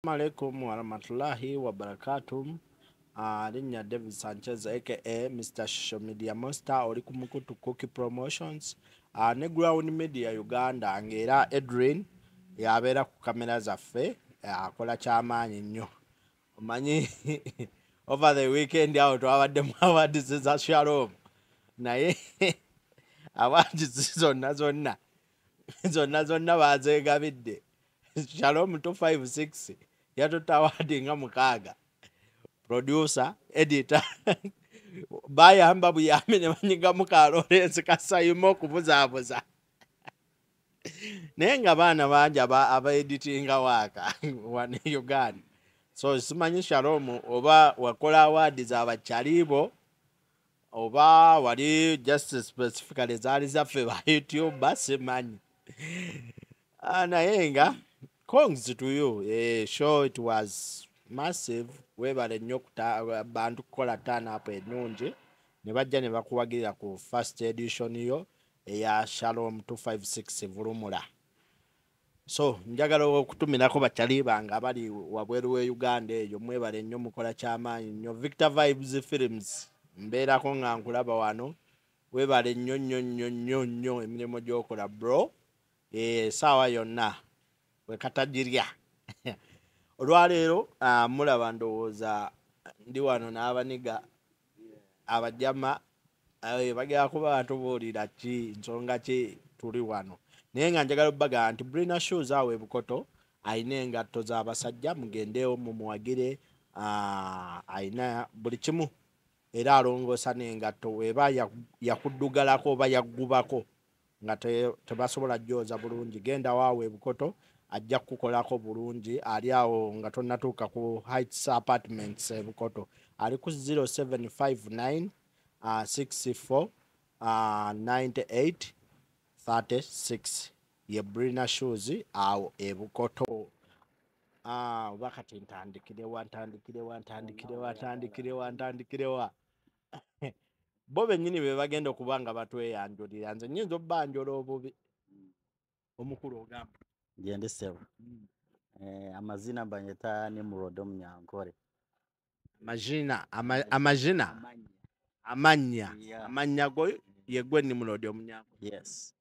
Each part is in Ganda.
Alaikum warahmatullahi wabarakatuh. Linnya David Sanchez aka Mr. Social Media Monster oli ku Mukutu Cookie Promotions ne Ground Media Uganda ng'era Edrin yabeera ku kamera zaffe akola kyamaanyi nnyo omanyi over the weekend awo twabaddemu awards za Shalom naye awards zonna bazeegabidde. Shalom 256 yatuta awadi nga mukaaga producer editor bayamba buyambe ne banyiga mukalolesi kasayimo okubuzaabuza naye nga baana bangi abaeditinga waaka wane Uganda. So simanyi Shalom oba wakola awadi zabakyalibo oba wali just specifically zaali zaffe ba YouTube simanyi naye nga congs to you. Sure, it was massive. Webale nnyo bantu kukola turn up ennungi ne bajja ne bakuwagirira ku first edition yo eya Shalom 256 Vulumula. So njagala okutumirako bakyali bange abali wabweru we Uganda eyo mwebale nnyo mukola kyamaanyi nnyo. Victor Vibes Films mbeerako nga nkulaba wano webale nnyo emirimu gy'okola bro. Saawa yonna wekatajirya olwaleero mulaba ndowooza ndi wano n'abaniga abajama bagera kuba batubuulira ki nsonga ki tuli wano naye nga njagala obbaga nti Brina Shoes awo ebukoto ayina engatto z'abasajja mugendeewo mumuwagire ayina buli kimu era alongoosa n'engatto weba yakuddugalako oba yaggubako nga tebasobola jjooza bulungi genda waawe ebukoto ajja kukolako bulungi ali awo nga tonnatuuka ku Heights Apartments ebukoto ali ku 0759 64 98 36 ye Brina Shoes awo ebukoto. Oba kati ntandikirewa bo bennyini be bagenda okuba nga batweyanjulira nze nnyinza obbanjola obubi omukulu ogamba Gyendi ssebo. Amazina banyeta Nimrod Omunyankole. Amanya Yeah. amanya go yegwe Nimrod Omunyankole. Yes.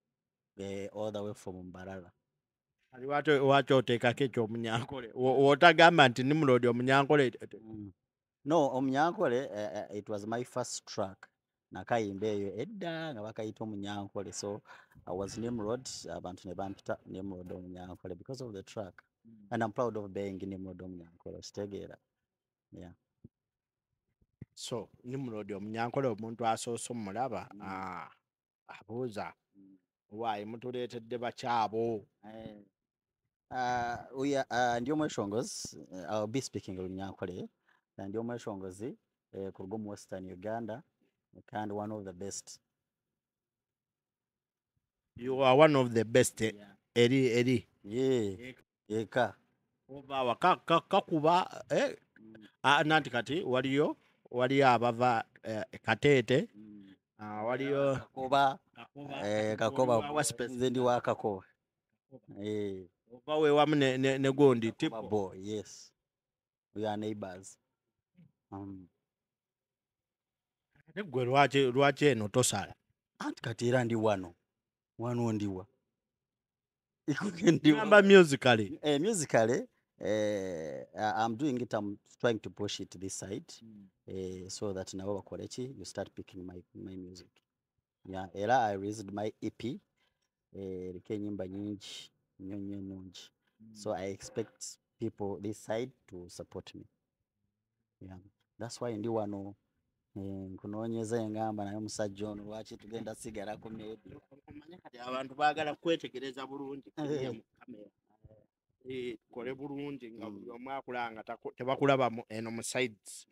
All the way from Mbarara. Ali watu oteekako ekyomunyankole wotagamba nti Nimrod Omunyankole. No, Omunyankole, it was my first track. Nakayimba eyo edda nga bakayita Omunyankole. So I was Nimrod, abantu ne bampita Nimrod Omunyankole because of the track. And I'm proud of being Nimrod Omunyankole. Kitegeera. Yeah. So Nimrod Omunyankole omuntu asoose omulaba abuuza waayi mutuleetedde bakyabo. Ndi omweshongozi. I'll be speaking Olunyankole. Ndi omweshongozi kuruga mu Western Uganda and one of the best. You are one of the best. Yeah. Eri Eka. oba kakuba nanti kati waliyo abava Kateete waliyo Kakoba nze ndi wa Kakoba. oba wewamu ne Gondi tipo. Bo, yes. We are neighbors. Gwe lwaki eno tosala? Anti kati era ndi wano ndiwa. Gamba musically. Musically, I'm doing it. I'm trying to push it this side, so that nabo bakolechi you start picking my music. Yeah, era I released my EP. Rike nyimba nyingi nungi. So I expect people this side to support me. Yeah, that's why ndi wano nkunoonyeza engamba naye omusajja ono lwaki tugenda sigala ku media. Omanye kati abantu baagala kwetegereza bulungi mu kamera. Kole bulungi nga buli omu akulanga tebakulaba eno mu sides.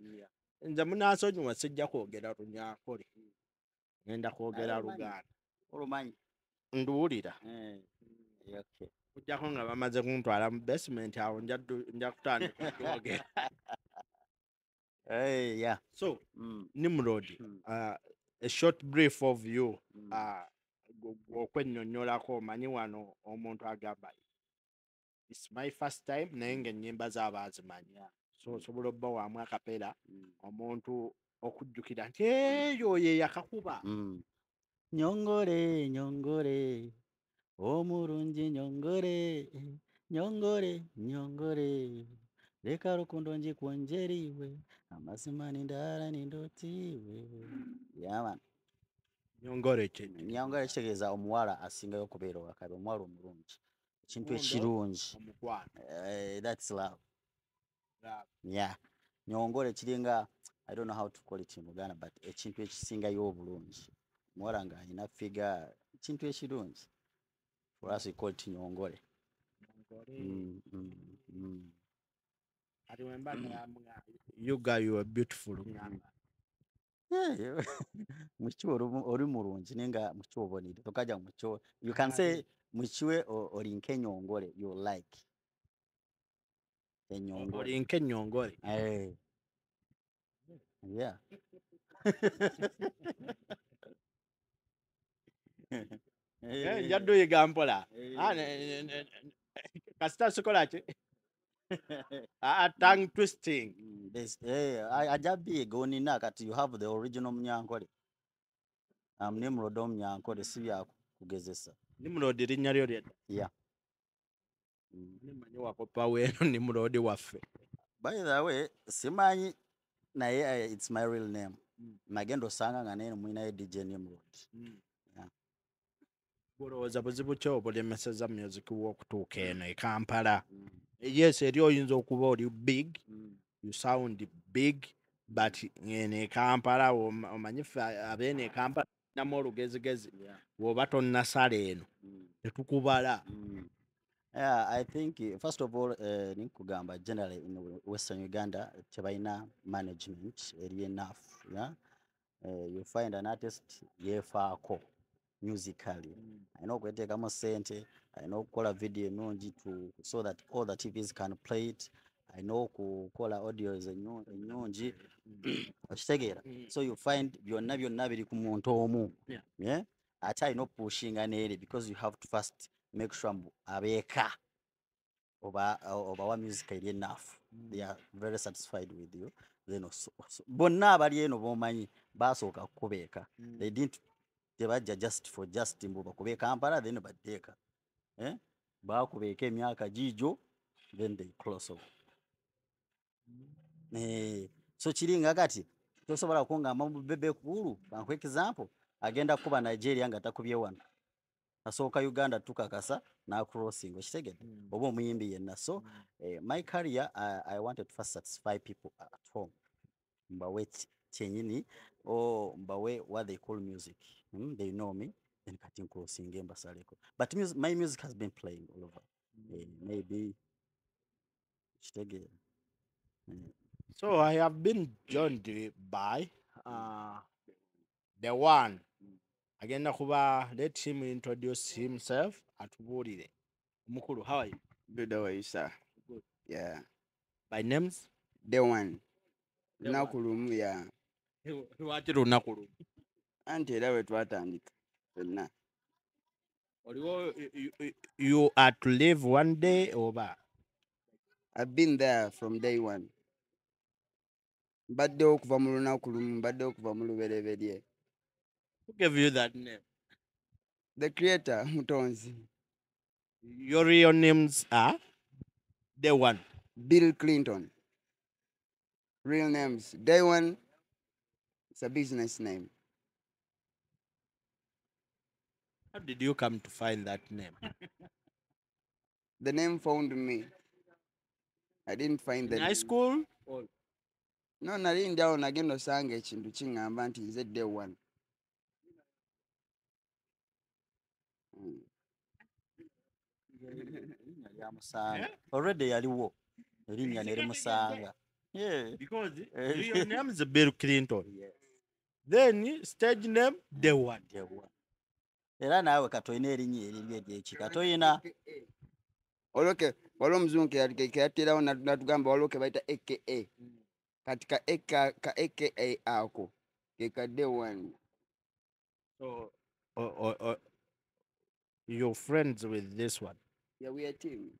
Nze munansonyiwa sijja kwogera Lunyankole. Ngenda kwogera Luganda. Olumanyi? Nduwulira. Okay. Kujjako nga bamaze kuntwala mu basement awo nja kutandika okwogera. Yeah. So, Nimrod, a short brief of you. Okwennyonnyolako omanyi wano omuntu agamba it's my first time naye ng'ennyimba zaabo azimanyi so osobola obba waamu akapeera omuntu okujjukira nti eyo ye yakakuba. Nyongore, nyongore, omulungi nyongore, nyongore, nyongore, leka lukundo njikwonjeriwe, amazima nindala nindotiwe. Yeah, man. Nyongore kintu Nyongore kitegeeza omuwala asingayo okubeera owakabe, omuwala omulungi, ekintu Omuwendo, ekirungi. omukwano. That's love. Love. Yeah. Nyongore kiringa, I don't know how to call it in Uganda, but ekintu ekisingayo obulungi. Omuwala ng'alina figure, ekintu ekirungi. For us we call it nyongore. Nyongore. Ati wemba ngamba, you guy you are beautiful ngamba. Yeah, mukiwe oli mulungi nenga mukiwe obonire tokaja mukiwe, you can say mukiwe oli nk'enyongore you like enyongore. Oli nk'ennyongore. Yeah. Njadde oyiga mpola. Kasita sikola ki? Tongue twisting. Ajabiga onina kati you have the original Munyankole. Nimrod Munyankole si byakugezesa. Nimrod linnya lyo lyedda. Yeah. Nimanyi wakopa weeno Nimrod waffe. By the way, simanyi naye it's my real name. Nagenda osanga nga nene mwinayo DJ Nimrod. Yeah. Bulowooza buzibu ki obulemeseza music w'okutuuka eno e Kampala? Yes, eri oyinza okuba oli big, you sound big, but eno e Kampala omanyi ffe abeeno e Kampala namu olugezigezi bw'oba tonnasala eno tetukubala. Yeah, I think first of all, ninkugamba generally in Western Uganda, tebaina management eri enough. Yeah, you find an artist yefaako musically. I know kweteekamu sente, I know kukola video ennungi so that all the TVs can play it. I know kukola audios ennungi okitegeera. So you find byonna biri ku muntu omu. Yeah, ate alina opushinga n'eri because you have to first make sure abeeka obawa music eri enough. They are very satisfied with you. Then bonna abali eno bomanyi basooka kukubeeka. They didn't tebajja just mbu bakube Kampala then baddeeka. Bakubeeka emyaka gijo then they close off. So kiringa kati tosobola kungamba mu Bebe Cool bankwe example agenda kuba Nigeria nga takubye wano. Asooka Uganda tukakasa na crossing okitegedde oba omuyimbi yenna. So my career I wanted to first satisfy people at home. Mbawe kyenyini or mbawe what they call music. They know me then kati crossing mbasaleko. But my music has been playing all over. Maybe okitegedde. So I have been joined by the one. Agenda kuba, let him introduce himself atubuulire. Mukulu, how are you? Good, how are you, sir? Good. Yeah. By names? The one. The one. Nakulumu, yeah. Lwaki lunaku lumu? Anti era we twatandika. Fenna. You are to live one day over? I've been there from day one. Mbaddewo okuva mu lunaku lumu, mbaddewo okuva mu lubereberye. Who gave you that name? The creator, Mutonzi. Your real names are? The one. Bill Clinton. Real names. Day one, it's a business name. How did you come to find that name? The name found me. I didn't find the In high name. school? No, nali ndawo nagenda osanga ekintu kiŋŋamba nti nze Day one. Already yaliwo erinnya ne limusanga. Yeah. Because your name is Bill Clinton. Yes. Then stage name, The One. Era naawe katoyina erinnya eriri eryeki katoyina. Oloke waliwo omuzungu ke yateerawo natugamba waliwo ke bayita AKA. Kati ka AKA ako ke ka Day one. So you're friends with this one? Yeah, we are a team.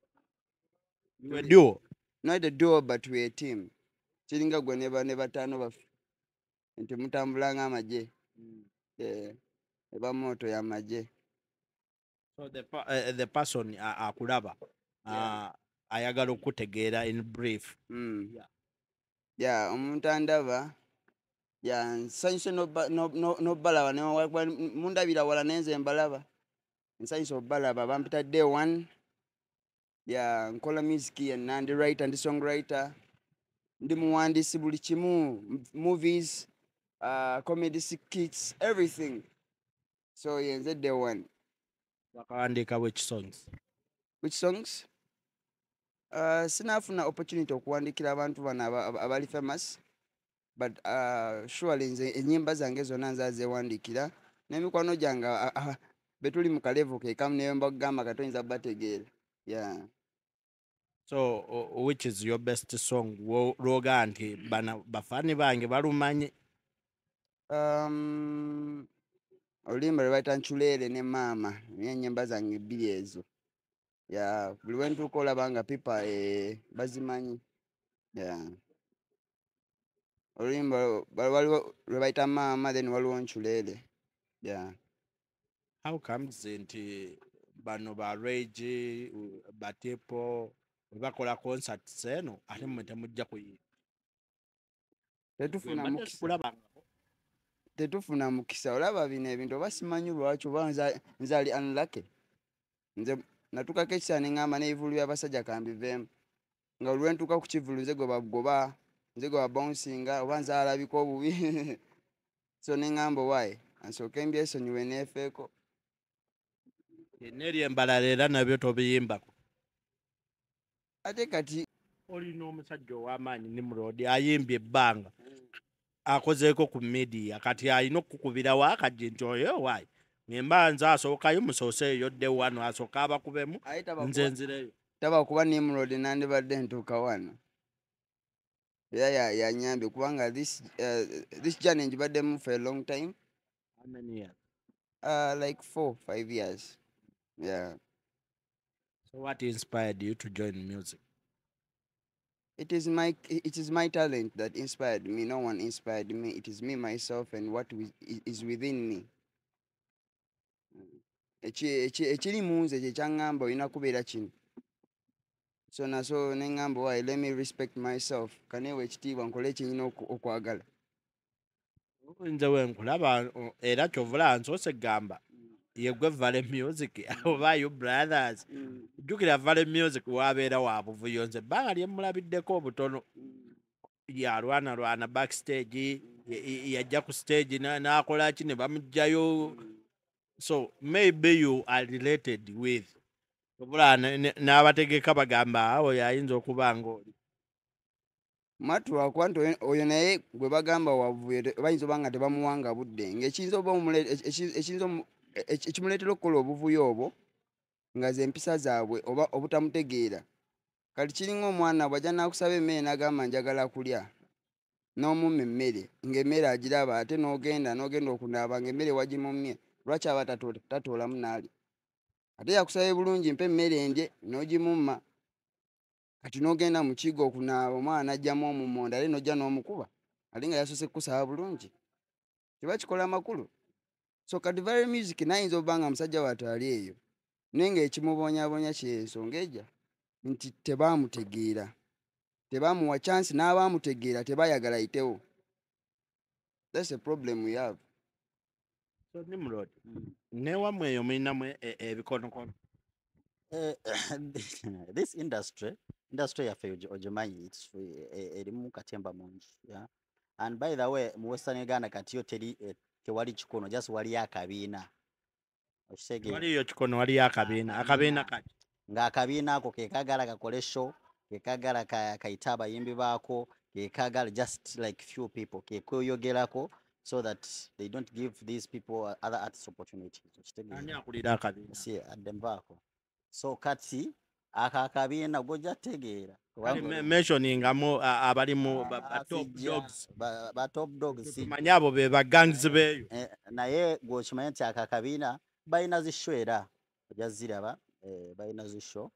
You were duo. Not a duo, but we're a team. Chiringa gwe ne batano baffe. Nti mutambula ng'amagye. Eba moto y'amagye. So the person akulaba ayagala okutegeera in brief. Yeah, omuntu andaba. Yeah, nsanyuse n'obbalaba mundabira wala nenze mbalaba. Nsanyuse obbalaba bampita day one. Yeah, nkola music yenna ndi writer ndi songwriter. Ndi muwandiisi buli kimu, movies, comedy skits, everything. So yenze day one. Wakawandiika which songs? Which songs? Sinafuna opportunity okuwandiikira abantu bano abali famous. But surely nze ennyimba zange zonna nzazewandiikira n'emikwano gyange betuli mu kalevu ke kamu neyo mbagamba katoyinza bategeera. Yeah. So which is your best song lwoga nti bana bafani bange balumanyi? Oluyimba lwe bayita Nchuleere ne Maama niyo ennyimba zange bbiri ezo. Yeah, buli lwe ntuuka olaba nga pipa bazimanyi. Yeah. Oluyimba waliwo lwe bayita Maama then waliwo Nchuleere. Yeah. How comes nti bano ba Rage batepo bakola concerts eno ate mmwe temujja kuyimba? Tetufuna mukisa. Olaba bino ebintu oba simanyi lwaki oba nzali unlucky. Nze natukako ekisaa ne ŋŋamba n'ebivulu by'abasajja kambiveemu. Nga olwe ntuuka ku kivulu nze gwe bagoba, nze gwe babouncing oba nze alabika obubi. So ne ŋŋamba owaaye ansooke mbyesonyiwe neefeeko. N'eri embalala era nabyo tobiyimbako. Ate kati olina omusajja ow'amaanyi Nimrod ayimbye ebbanga akozeeko ku media kati alina okukubirawo akajje nti oyo waayi ngemba nze asookayo musooseeyo dde wano asooka abakubemu nze nzireyo. Taba kuba Nimrod nandibadde ntuuka wano. Era yanyambye kubanga this journey ngibaddemu for a long time. How many years? Like 4-5 years. Yeah. So what inspired you to join music? It is my talent that inspired me. No one inspired me. It is me myself and what is within me. Ekiri mu nze kye kyaŋŋamba olina kubeera kino. So naso ne ŋŋamba waayi let me respect myself. Kaneewa ekitiibwa nkole kye nnina okwagala. Nze we nkulaba era kyovula nsoose gamba yegwe Vale Music oba you brothers. Jjukira Vale Music wabeera wa buvuyo nze ebbanga lye mulabiddeko obutono. Yalwana backstage yajja ku stage n'akola ki ne bamugjayo. So maybe you are related with obula n'abategeka bagamba awo yayinza okuba ng'oli. Matu akuba nti oyo naye gwe bagamba wavuyo bayinza oba nga tebamuwanga budde ekimuleetera okukola obuvuyo obwo nga ze empisa zaabwe oba obutamutegeera. Kati kiringa omwana bw'ajja n'akusaba emmere n'agamba njagala kulya n'omumma emmere ng'emmere agiraba ate n'ogenda okunaaba ng'emmere wagimumye. Lwaki aba tatoolamu n'ali? Ate yakusabye bulungi mpa emmere ndye n'ogimumma. Kati n'ogenda mu kigo okunaaba omwana n'ajjamu omummonda ate n'ojja n'omukuba ate nga yasoose kukusaba bulungi. Kiba kikola amakulu. So kati Vale Music nayinza obba nga musajja watali eyo naye ng'ekimubonyaabonya ky'ensonga ejja nti tebaamutegeera. Tebaamuwa chance n'abaamutegeera tebaayagala ayitewo. That's a problem we have. So Nimrod, newammwe eyo mulinamu ebikonokono? This industry yaffe ogimanyi erimu katemba mungi. Yeah? And by the way mu Western Uganda kati yo tewali kikono, just waliyo akabiina. Waliyo kikono, waliyo akabiina. Akabiina kati ng'akabiina ako ke kaagala kakole show, ke kaagala kayite abayimbi baako, ke kaagala just like few people ke kweyogerako so that they don't give these people other artists opportunities. Ani akulira akabiina? Si addembaako. So kati akabiina gojja tegeera. Mentioningamu abalimu ba top dogs. Ba top dogs. Tumanyi abo be ba gangs beeyo. Naye gwokimanyi nti akabiina balina zisho era ojja ziraba balina zisho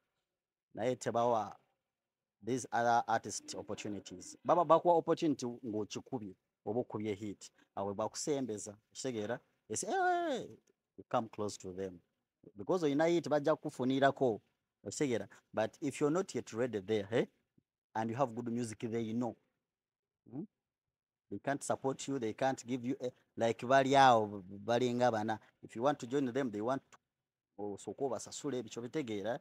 naye tebawa these other artist opportunities baba bakuwa opportunity ng'okikubye oba okubye hit awe bakusembeza kitegeera ese you come close to them because olina hit bajja kukufunirako okitegeera but if you're not yet ready there and you have good music they know they can't support you they can't give you like bali awo balinga bana if you want to join them they want osooka obasasula ebikyo bitegeera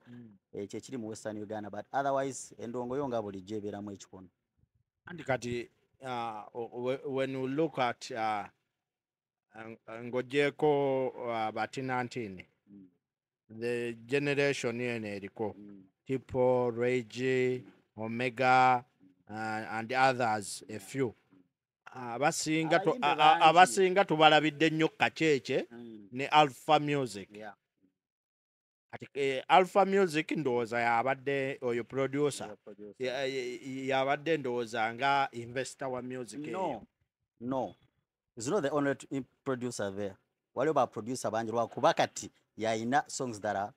ekyo ekiri mu Western Uganda but otherwise endongoyo nga bulijjo ebeeramu ekikono anti kati when you look at ng'ogyeko batinantini the generation yene eriko Tipo, Reggie, Omega and others a few abasinga tubalabidde nnyo kaceece ne Alpha Music Alpha Music ndowooza yabadde oyo producer yabadde ndowooza nga investor wa music no is not the only producer there waliwo ba producer bangi lwakuba kati yayina songs that are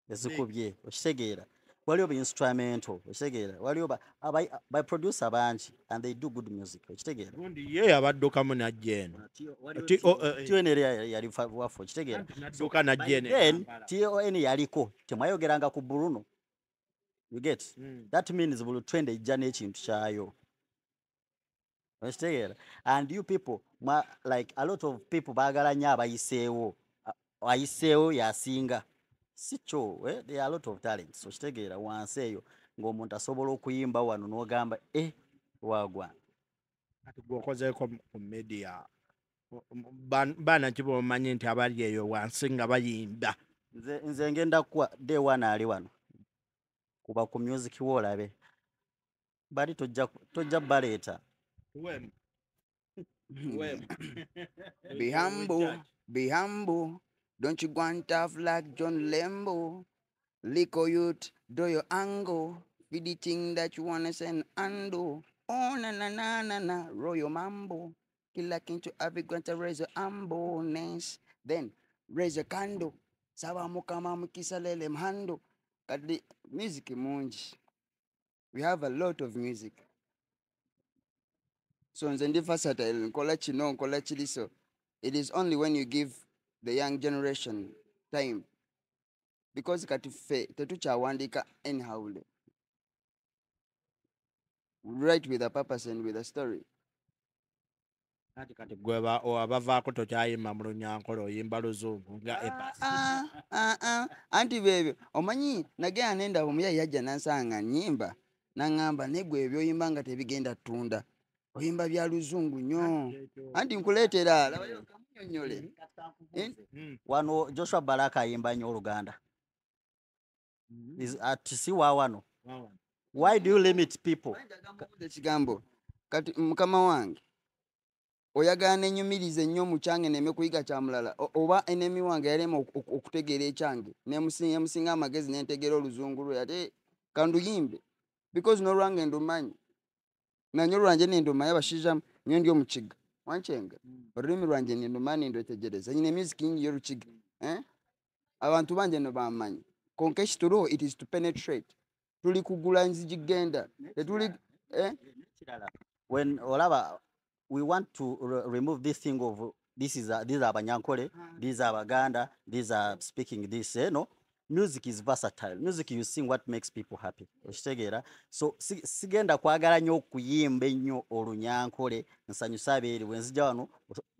ezikubye okitegeera waliwo ba instrumental okitegeera waliwo ba producer bangi and they do good music okitegeera gundi ye yabaddukamu najjeeno TON yali waffe okitegeera nadduka najjeeno then TON yaliko temwayogeranga ku Bruno you get that means buli trend ejja n'ekintu kyayo okitegeera and you people like a lot of people baagala nnyo ayiseewo yasinga si kyo there are a lot of talents okitegeera wansi eyo ng'omuntu asobola okuyimba wano n'ogamba wagwa ati gwokozeeko ku media baana ki bomanyi nti abali eyo wansi nga bayimba nze ngenda kuwa day one ali wano kuba ku music woolabe bali tojja baleeta Be humble. Don't you go and tough like John Lembo. Lico youth, do your angle. Be the thing that you wanna send ando. Oh na na na na na, royal mambo. Kila kintu abigwanta raise your humbleness. Then raise your candle. Sawa mukama mukisalele mhando. Kadi music munji. We have a lot of music. So nze ndi versatile nkola kino nkola kiri so it is only when you give the young generation time because kati ffe tetukyawandika anyhow write with a purpose and with a story kati gwe abavaako tokyayimba mu Lunyankole oyimba Luzungu nga anti bebyo omanyi nagenda nendaba omuyayi yajja nansanga nnyimba naŋŋamba negwe ebyoyimba nga tebigenda ttunda oyimba bya Luzungu nnyo anti nkuleetera labayo kamunyonyole wano Joshua Baraka ayimba nnyo Oluganda si wa wano why do you limit people ekigambo kati mukama wange oyagala nenyumirize nnyo mu kyange neme kuyiga kya mulala oba enemi wange yalema okutegeera ekyange nemusinga amagezi nentegeera Oluzungu lwe ate kanduyimbe because n'olwange ndumanyi nanyo lwanje nindumanya abashijamu nyo ndi omukiga wanchenga olulimi lwanje nindumani ndwetegereza nyine music nyingi y'Olukiga abantu banje no bamanyi konka ekitulo it is to penetrate tuli kugula nzijigenda tetuli when olaba we want to remove this thing of these are Abanyankole, these are Abaganda, these are speaking this no music is versatile music you sing what makes people happy okitegeera so sigenda kwagala nnyo okuyimba ennyo Olunyankole nsanyusa abeeri bwenzija wano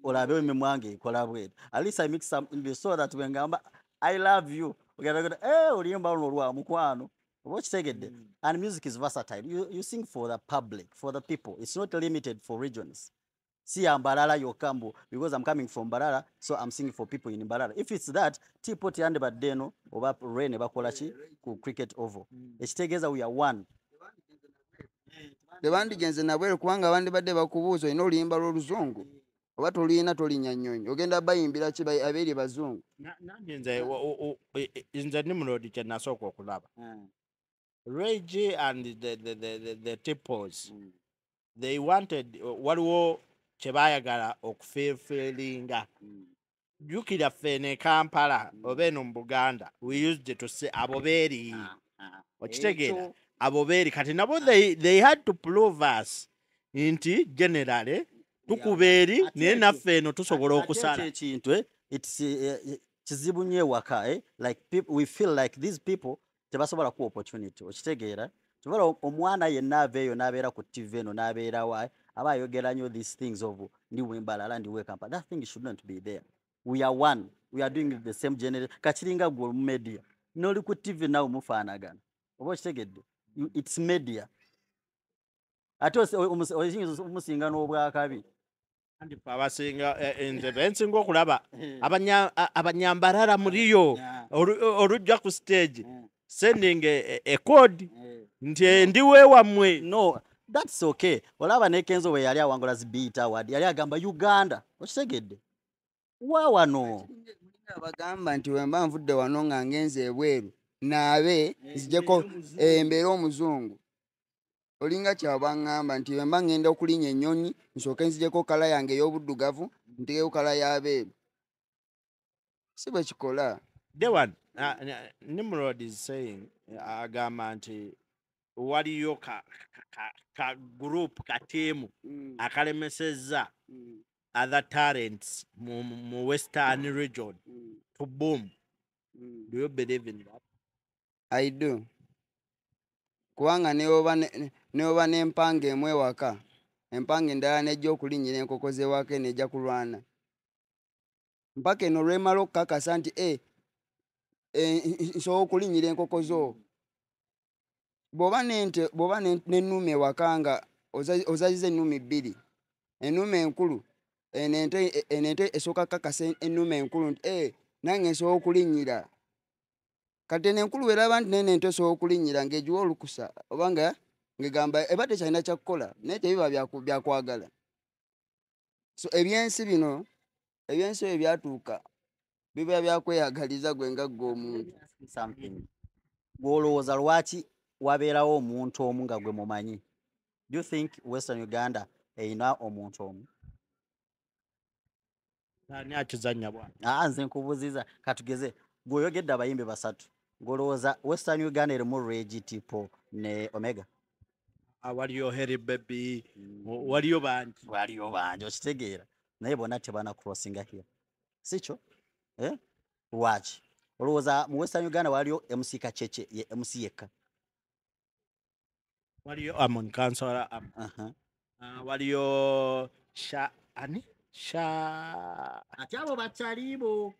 olabe emimwa wange ekola bweru at least I make some English so that wengamba I love you ogenda oluyimba luno lwa mukwano oba okitegedde and music is versatile you sing for the public for the people it's not limited for regions si Mbarara yokambo because I'm coming from Mbarara so I'm singing for people in Mbarara if it's that tipoti yande badeno oba rene bakola ki ku cricket oval ekitegeeza we are one tebandigenze nabwere kubanga abandi badde bakubuuza olina oluyimba lw'Oluzungu oba toluyina tolinya nnyonyi ogenda bayimbira ki abeeri bazungu nange nze Nimrod kye nasooka okulaba Reggie and the Tipos they wanted waliwo kye baayagala okufeelinga jjukira ffene Kampala oba eno mu Buganda we used to say abo beeri okitegeera abo beeri kati nabo they had to prove us nti generally tukubeeri naye naffe eno tusobola okusala ekintu it's kizibu nnyo ewaka like people, we feel like these people tebasobola ku opportunity okitegeera tuvala omwana yenna aveeyo n'abeera ku TV eno n'abeera wa aba ayogera nnyo these things of ndiwe mbalala ndiwe kampa, that thing should not be there. We are one, we are doing the same generation. Kachiringa gwe media n'oli ku TV nawe mufaanagana oba okitegedde, it's media ate oyinza umusinga n'obwakabi andi abasinga nze bensinga okulaba abanyambalala muliyo olujja ku stage sending a code nti ndiwe wammwe. No, that's okay. Olaba ne Kenzo we yali awangula Beat Award yali agamba Uganda okitegedde wawano bagamba nti wemba nvudde wano nga ngenze ebweru naabe nzijeko embeera omuzungu olinga kyabangamba nti wemba ngenda okulinya ennyonyi nsooke nzijeko kala yange ey'obuddugavu ntegeeko kala y'abeeru si bwe kikola. Dewan, Nimrod is saying agamba nti waliyo ka group ka team akalemesezza other talents mu Western region to boom. Do you believe in that? I do. Kubanga neoba n'empanga emu ewaka empanga endala nejja okulinnyira enkoko z'ewaka nejja kulwana mpaka eno lwemala okukakasa nti nsobola okulinnyira enkoko zo. Bw'oba n'ennuuma ewaka nga ozaziza ennuuma bbiri, ennuuma enkulu ente esooka kakasa ennuuma enkulu nti nange nsobola okulinnyira. Kati enkulu weraba nti nente esobola okulinnyira ng'egiwa olukusa obanga ngegamba eba tekyalina kyakukola naye tebiba byakwagala. So ebyensi bino ebyensi ebyo byatuuka biba byakweyagaliza gwe nga gwe omuntu. Gw'olowooza lwaki wabeerawo omuntu omu nga gwe mumanyi? Do you think Western Uganda erina omuntu omu? Ani akizannya bwana? Nze nkubuuziza katugeze gw'oyogedde abayimbi basatu ng'olowooza Western Uganda erimu Reggie Tipo ne Omega? Waliyo Harry Baby, waliyo bangi okitegeera naye bonna tebana crossinga here si kyo lwaki olowooza mu Western Uganda waliyo MC Kacece ye MC yekka? waliyo Amon Kansala waliyo ate abo bakyalibo.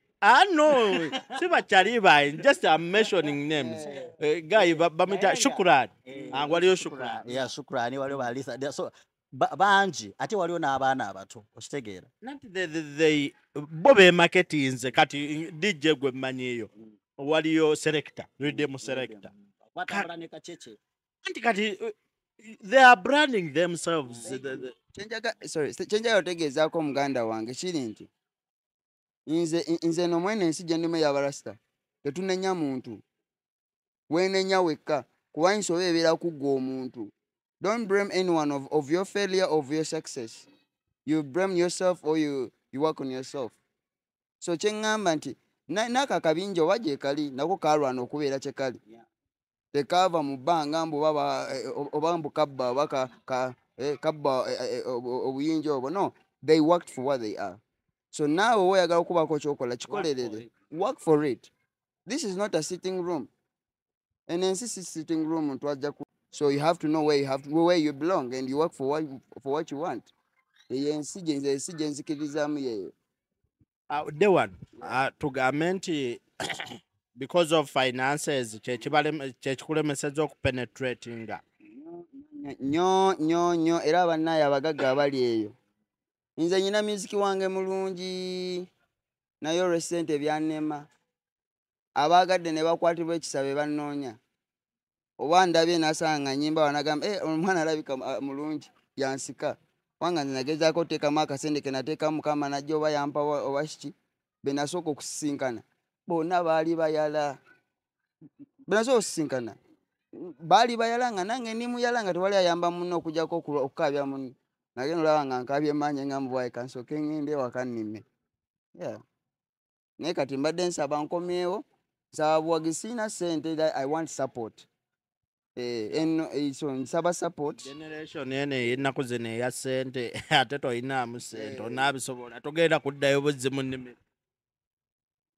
No, si bakyaliba, just I'm mentioning names. Guy bamita Shukran. Waliyo Shukran. Yeah, Shukran waliyo balisa. So banji ate waliyo n'abaana abato okitegeera. Nanti they bobe marketinze kati DJ gwe mmanyiyo. Waliyo selector, rhythm selector. Watambula ne Kacece. Anti kati they are branding themselves. Chenjaga otegeezaako muganda wange kiri nti nze no mwene ensi gye ndimu y'abarasita tetunenya muntu wenenya wekka kuba nsobola ebeera kuggwa omuntu. Don't blame anyone of your failure of your success. You blame yourself or you work on yourself. So kyeŋŋamba nti n'aka kabinja oba gye kali nako kaalwana okubeera kye kali tekaava mu bbanga mbu oba mbu kabba oba kabba obuyinja obwo. No, they worked for what they are. So naawe oyagala okubaako kyokola kikolerere, work for it. This is not a sitting room. And ensi si sitting room twajja ku. So you have to know where you belong and you work for what you want. Ensi gye nzikirizaamu yeyo. Dewan, tugambe nti because of finances kyekikulemesezza okupenetratinga nnyo era abannaaye abagagga abali eyo. Nze nyina muziki wange mulungi naye olw'essente byannema abaagadde ne bakwatibwa ekisabe bannoonya oba ndabye nasanga nga nnyimba wanagamba omwana alabika mulungi yansika wanga nze nagezaako oteekamu akasente ke nateekamu mukama najja oba yampa oba kiki be nasooka okusisinkana bonna baali bayala baali bayala nga nange ndi muyala nga tewali ayamba munno okujjako okukaabya munno nagenda olaba nga nkaabye maanyi nga mubwayi kansooke ngende ewaka nnime. Naye kati mbadde nsaba nkomyewo nsaba buwagizi sirina ssente. I want support. so nsaba support generation ene ennaku zino eya ssente ate toyinaamu ssente onaabisobola togenda kuddayo buzzi mu nnimiro.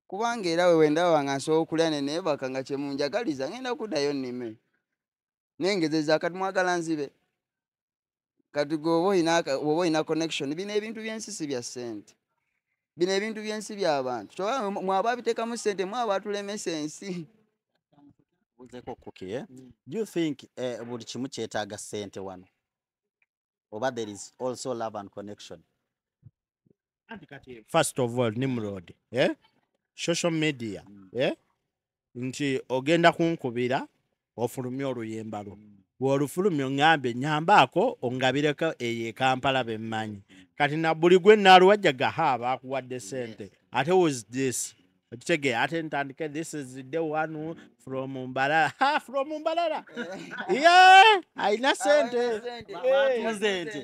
kubanga era wewe ndaba nga nsobola okulya neneebaka nga kyemunjagaliza ngenda kuddayo nnime nengezeza kati mwagala nzibe kati gwe oba oyina connection bino ebintu byensi si bya ssente bino ebintu byensi by'abantu mwaba abiteekamu ssente mwaba atulemesa ensi. Buzeeko Cookie, do you think buli kimu kyetaaga ssente wano oba there is also love and connection? First of all, Nimrod, social media, nti ogenda kunkubira ofulumya oluyimba lwo bw'olufulumya oŋŋambe nyambaako ongabireko eyo e Kampala bemmanyi kati na buli gwe naaluwajjaga baakuwadde ssente ate was this okitegeera ate ntandike this is the one from Mbarara from Mbarara yeah ayina ssente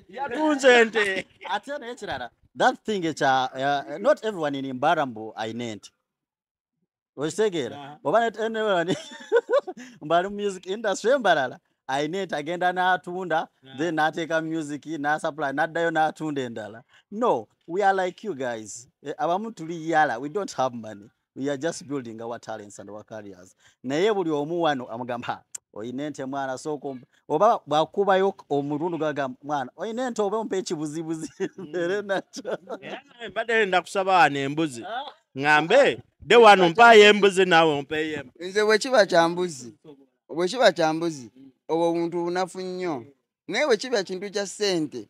yatunze nte ate n'ekirala that thing not everyone in Mbarambo ayina ente okitegeera oba anyone mbali music industry Mbarara ayina ente agenda n'atunda then n'ateeka music n'asupply n'addayo n'atunda endala. No, we are like you guys. Abamu tuli yala, we don't have money. We are just building our talents and our careers. Naye buli omu wano amugamba oyina ente mwana soko oba bwakubayo omulundu gaga mwana oyina ente oba ompe ekibuzibuzi nakyo. Mbadde ndakusaba wano embuzi ŋŋambe de wano mpaayo embuzi naawe ompeeyo embuzi. Nze bwe kiba kya mbuzi obwo obuntu bunafu nnyo naye bwe kiba kintu kya ssente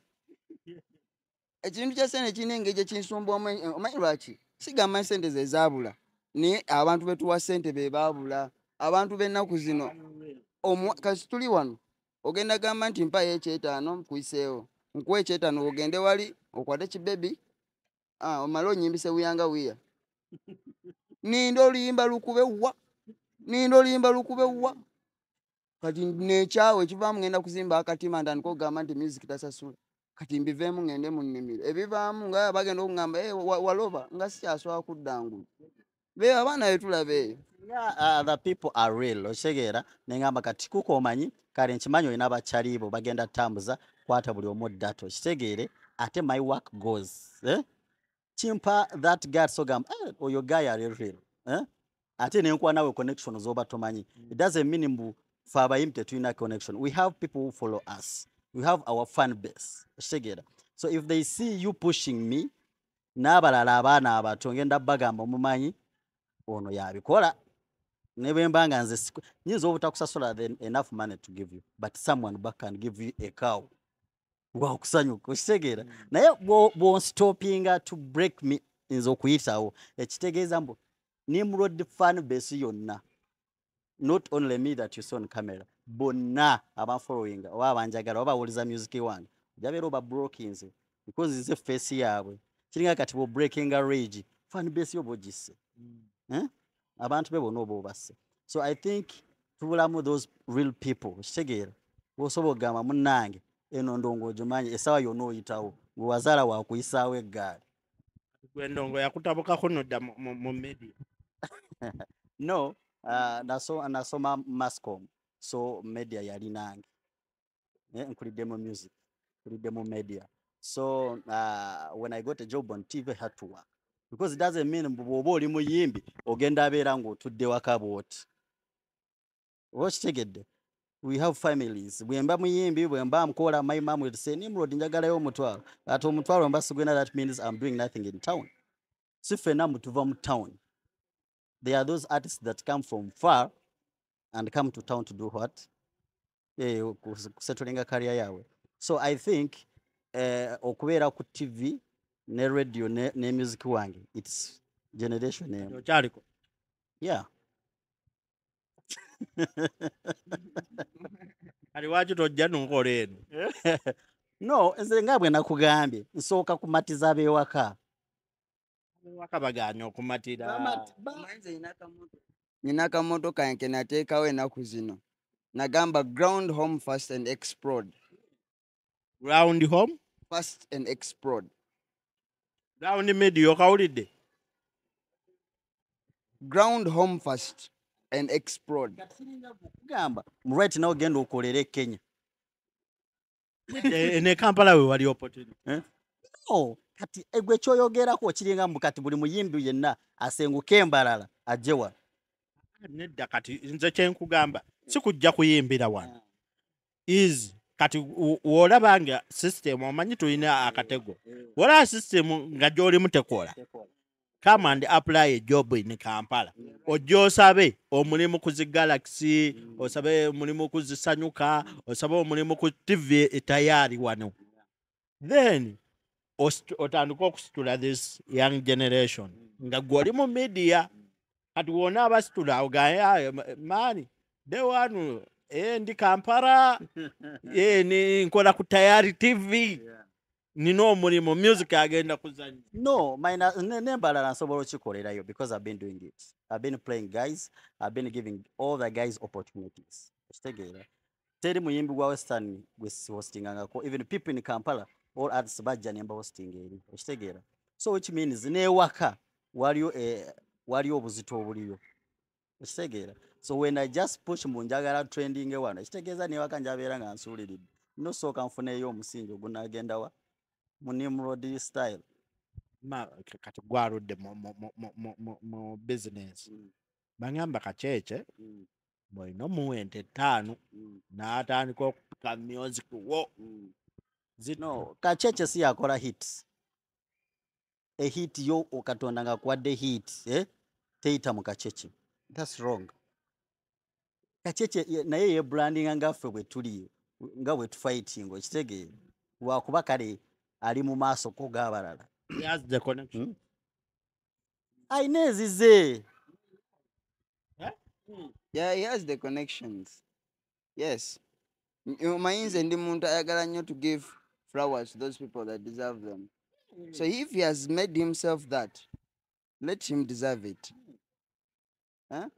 ekintu kya ssente kirina engeri gye kinsumba omanyi lwaki sigamba ssente ze zaabula naye abantu betuwa ssente be baabula abantu b'ennaku zino kasi tuli wano ogenda gamba nti mpayo ekyetaano kuyiseewo nkuwa ekyetaano ogende wali okwate kibebi omale onyimbise wiyanga wiya ninda oluyimba lukube wa kati nekyawe ekivaamu ngenda kuzimba akatima ntandika okugamba nti music tasasula kati mbiveemu ngende mu nnimiro ebivaamu nga bagenda okugamba waloba nga sikyasobola kuddangula beyo abaana betulaba eyo. The people are real okitegeera neŋŋamba kati kuko omanyi kale nkimanyi olina abakyalibo bagenda tambuza kwata buli omu data okitegeere ate my work goes kimpa that guy sogamba oyo guy are real ate nenkuwa nawe connection zoba tomanyi. It doesn't mean mbu fe abayimbi tetulina connection. We have people who follow us, we have our fan base okitegeera. So if they see you pushing me n'abalala abaana abato ngenda bagamba omumanyi ono yabikola ne bwe mba nga nze nyinza obutakusasula enough money to give you but someone back can give you a cow wakusanyuka okitegeera. naye bwonstopinga to break me nze okuyitawo ekitegeeza mbu Nimrod fan base yonna, not only me that you saw on camera, bonna abafollowing oba abanjagala oba bawuliza music wange jabeera oba brokins because nze face yaabwe kiringa kati bo breaking rage fan base yo bogisse abantu be bonna oba obasse. So I think tubulamu those real people kitegeera bw'osobola okugamba munnange eno ndongo ogimanyi essaawa yonna oyitawo gwe wazaala wakuyisaawo eggaali. Gwe ndongo yakutabukako nodda mu media. No, nasoma Mascom, so media yali nange nkuliddemu music, nkuliddemu media. So when I got a job on TV, I had to work because it doesn't mean bw'oba oli muyimbi ogenda abeera ng'otudde waka bw'oti. Okitegedde? We have families. Bwemba muyimbi, bwemba mkola, my mom will say Nimrod njagalayo omutwalo. Ate omutwalo mba sigwena, that means I'm doing nothing in town. Si ffenna mutuva mu town. There are those artists that come from far and come to town to do what? Kusettlinga career yawe. So I think okubeera ku TV ne radio ne music wange, it's generation Okyaliko. Yeah. Ali waki tojja nonkola eno? No, nze nga bwe nakugambye nsooka kumatiza ab'ewaka. Waka baganya okumatira. Nina akamotoka yange nateekawo ennaku zino nagamba ground home first and explode. Ground home First and explode. Ground media okawulidde? Ground home first and explode. Gamba, right now genda okolere Kenya. Ne Kampala we wali opportunity. No, kati egwe kyoyogerako kiringa mbu kati buli muyimbi yenna asenguke embalala ajewa. Nedda kati nze kyenkugamba sikujja kuyimbira wano is kati wolaba nga system omanyi tulina akatego wala system nga gy'olimu tekola come and apply a job in Kampala ojja osabe omulimu ku zi Galaxy osabe omulimu ku zi Sanyuka osabe omulimu ku TV etayari wano then otandika okusitula this young generation nga gw'oli mu media kati wona abasitula ogaya mani de wanu ndi Kampala ni nkola ku Tayari TV nina omulimu music agenda kuzanya. No, nembalala nsobola okikolerayo because I've been doing it. I've been playing guys. I've been giving all the guys opportunities. Okitegeera. Teri muyimbi gwa Western hostingangako. Even people in Kampala, all artists bajja nemba hosting eri. Okitegeera. So which means newaka waliyo obuzito obuliyo. Okitegeera. So when I just push munjagala trending ewano, ekitegeeza newaka njabeera nga nsuuliridde. No sooka nfuneyo omusingi ogunagenda wa Nimrod style. Kati gwarudde mu business. Bangamba kacheche boino muwente 5 n'atandika okuka music wo. No, kacheche si yakola hits. A hit yo okatonda nga kwadde hit, teita mu kacheche. That's wrong. Kacheche naye ye branding ngaffe bwe tuli nga bwe fighting okitegeera. Wakuba kale ali mu maaso ko gabalala. He has the connection. Ainezize. Yeah, he has the connections. Yes. Mayinze ndi muntu ayagala nnyo to give flowers to those people that deserve them. So if he has made himself that, let him deserve it. Huh?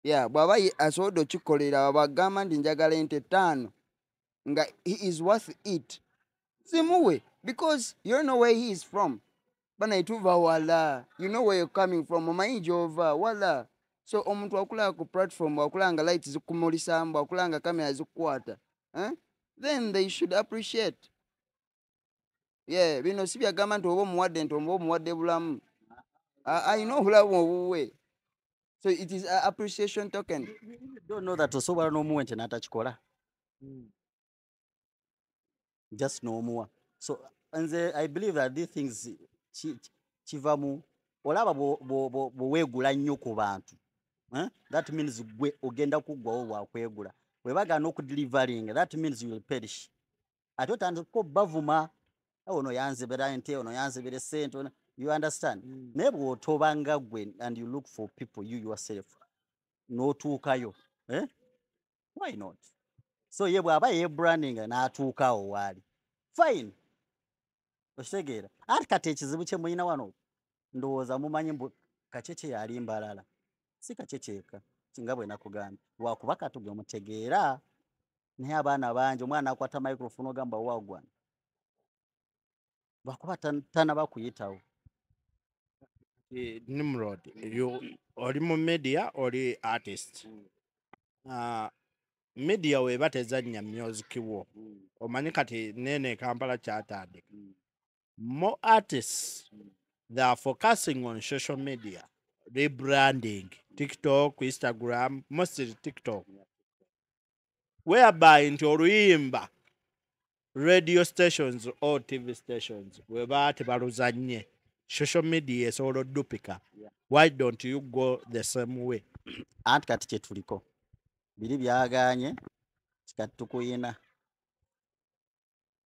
Yeah, bwaba asobola okikolera abagamba ndi njagala ente 5 nga he is worth it. Zimuwe, because you don't know where he is from. Bana ituva wala. You know where you're coming from. Omanyi Jehova wala. So omuntu akulanga ku platform, akulanga light zikumulisa, akulanga kamera zikukwata. Then they should appreciate. Yeah, bino si byagamba nti oba omuwadde nti oba omuwadde bulamu. I know bulamu obuwe. So it is an appreciation token. You don't know that osobola n'omuwente n'atakikola. Just no more. So I believe that these things chivamu olaba bwegula nnyo ku bantu. That means gwe ogenda kugwawo lwakwegula. Webagana okudelivering, that means you will perish. Ate otandika bavuma ono yanzibera ente ono yanzibera sente. You understand? Naye bw'otobanga gwe and you look for people you yourself n'otuukayo. Why not? So ye bw'aba ye branding n'atuukawo waali. Fine. Okitegeera. Ati kati ekizibu kye muyina wano ndowooza mumanyi mbu kacheche yali mbalala. Si kachecheeka kinga bwe nakugambye. Wakuba kati gwe mutegeera naye abaana bangi omwana akwata microphone ogamba wagwana. Wakuba tanaba kuyitawo. Nimrod, oli mu media oli artist. Media weba tezannya music wo. Omanyi kati nene Kampala kyatandika. More artists, they are focusing on social media, rebranding, TikTok, Instagram, mostly TikTok. Whereby into oluyimba radio stations or TV stations weba tebaluzanye social media esobola oddupika. Why don't you go the same way? Anti kati kye tuliko biri byaganye kati tukuyina.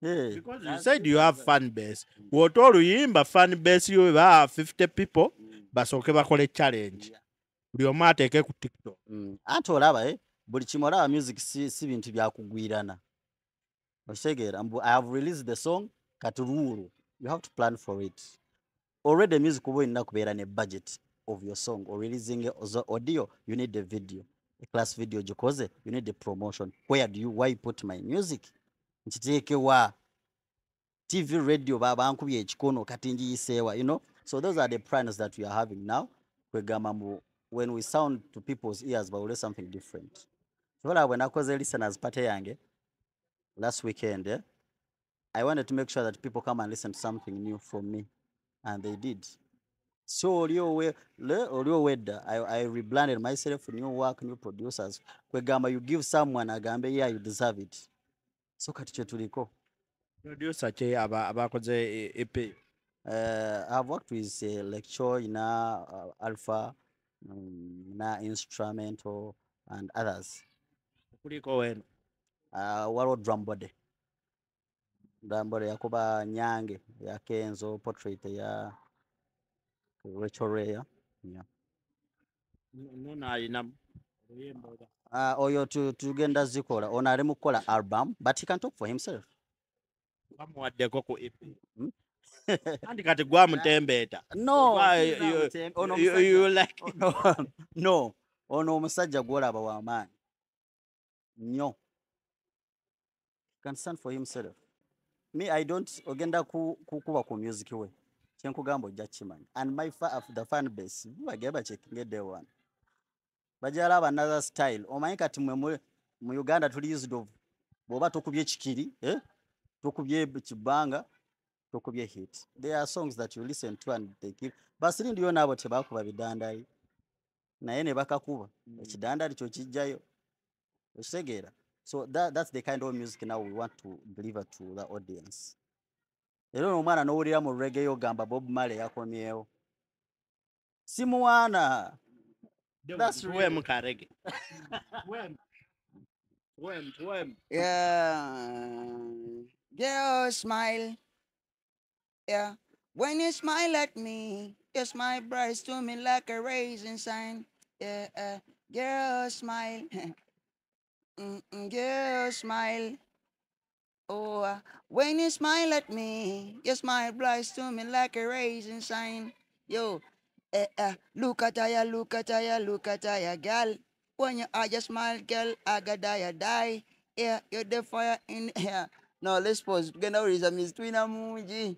Because you said you have fan base. What oluyimba fan base you have 50 people basoke bakole challenge. Buli omu ateeke ku TikTok. Anti olaba buli kimolaba music si bintu byakugwirana. Okitegeera mbu I have released the song kati rule. You have to plan for it. Already music oba olina kubeera ne budget of your song or releasing audio, you need the video. A class video gikoze, you need the promotion. Why you put my music? Nkiteekewa TV radio bankubye ekikono kati njiyiseewa, you know. So those are the plans that we are having now. Kwegamba mbu when we sound to people's ears, but we'll do something different. So when I was a listeners party yange last weekend, I wanted to make sure that people come and listen to something new from me, and they did. So I rebranded myself, new work, new producers. Kwegamba, you give someone a gambe, yeah, you deserve it. So kati kye tuliko. Producer che abakoze EP. I've worked with Lecture, Alpha, Instrumental, and others. Kuliko wenu. Waliwo Drumbode yakuba Nyange ya Kenzo, Portrait ya Rachel Rea. Yeah. Nona alina oyo tugenda zikola ono ali mu kukola album, but he can talk for himself. bamuwaddeko ku EP. Andi kati gwamutembeeta. No, you like no, ono omusajja gwolaba w'amaanyi nnyo. Can stand for himself. Me, I don't ogenda kukuba ku music we. Kyenkugamba ojja kimanyi. And the fan base, bagenda bacheckinge day one. Bajala aba another style. Omanyi kati mu Uganda tuli used of bwoba tokubye kikiri, tokubye kibanga, tokubye hit. There are songs that you listen to and they give. Basiri ndiyo nabo tebakuba bidandayi. Naye ne bakakuba. Ekidandali kyo kijjayo. Okitegeera. So that's the kind of music now we want to deliver to the audience. Ero omwana n'owulira mu reggae ogamba Bob Marley yakomyewo. Si mwana. That's wem karege. Wem. Yeah. Girl, smile. Yeah. When you smile at me, you smile bright to me like a raisin sign. Yeah. Girl, smile. Girl, smile. Oh, when you smile at me, you smile bright to me like a raisin sign. Yo, look at her, look at her, look at her, girl. When you are just smile, girl, I gotta die. Yeah, you're the fire in the air. No, let's pause. Gonna raise a miss twin muji.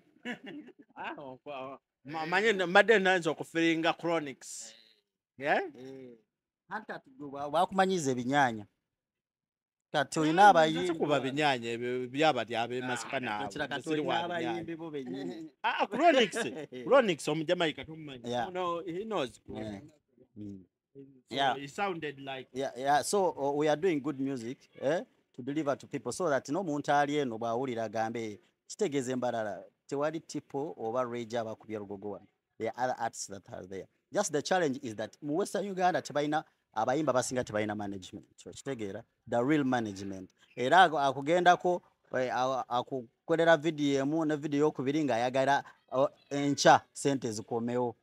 Manye mbadde nanza okufiringa Chronics. Yeah? Hanta bakumanyiza ebinyaanya. Kati olina abayimbi kuba binyaanya ebyo byabati abemasika naabo. Chronics omujamaika tumumanyi. No, he knows. Yeah. It sounded like so we are doing good music to deliver to people so that no muntu ali eno bwawulira gambe kitegeeze mbalala tewali tipo oba rage abakubya lugogo wano. There are other artists that are there. Just the challenge is that mu Western Uganda tebalina abayimba basinga tebalina management. So kitegeera the real management. Era akugendako akukolera video emu ne video yokubiri nga ayagala encha sente zikomewo.